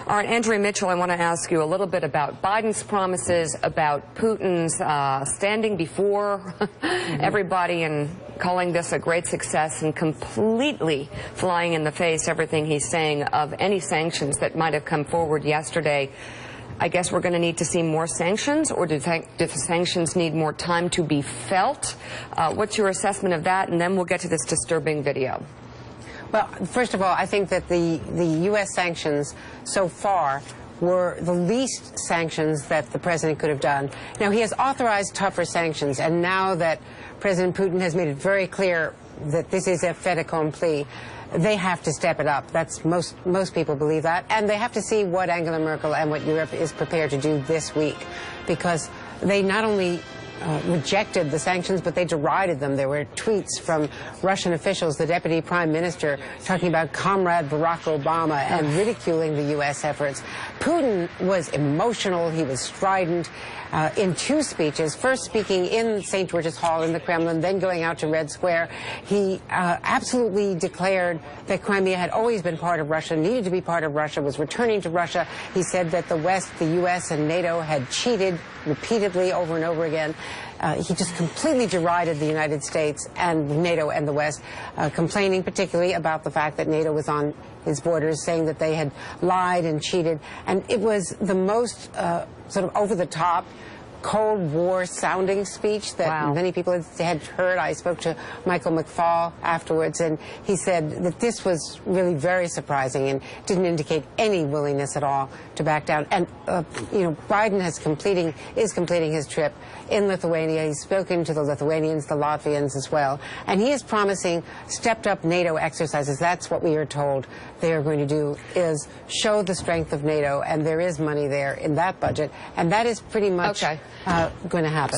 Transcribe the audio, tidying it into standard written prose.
All right, Andrea Mitchell, I want to ask you a little bit about Biden's promises, about Putin's standing before everybody and calling this a great success and completely flying in the face everything he's saying of any sanctions that might have come forward yesterday. I guess we're going to need to see more sanctions, or do the sanctions need more time to be felt? What's your assessment of that? And then we'll get to this disturbing video. Well, first of all, I think that the U.S. sanctions so far were the least sanctions that the president could have done. Now, he has authorized tougher sanctions, and now that President Putin has made it very clear that this is a fait accompli, they have to step it up. That's most people believe that, and they have to see what Angela Merkel and what Europe is prepared to do this week, because they not only rejected the sanctions, but they derided them. There were tweets from Russian officials, the deputy prime minister, talking about Comrade Barack Obama and ridiculing the U.S. efforts. Putin was emotional. He was strident in two speeches, first speaking in St. George's Hall in the Kremlin, then going out to Red Square. He absolutely declared that Crimea had always been part of Russia, needed to be part of Russia, was returning to Russia. He said that the West, the U.S. and NATO had cheated repeatedly over and over again. He just completely derided the United States and NATO and the West, complaining particularly about the fact that NATO was on his borders, saying that they had lied and cheated. And it was the most sort of over-the-top, Cold War sounding speech that many people had heard. I spoke to Michael McFaul afterwards, and he said that this was really very surprising and didn't indicate any willingness at all to back down. And you know, Biden is completing his trip in Lithuania. He's spoken to the Lithuanians, the Latvians as well, and he is promising stepped up NATO exercises. That's what we are told they are going to do, is show the strength of NATO, and there is money there in that budget, and that is pretty much going to happen.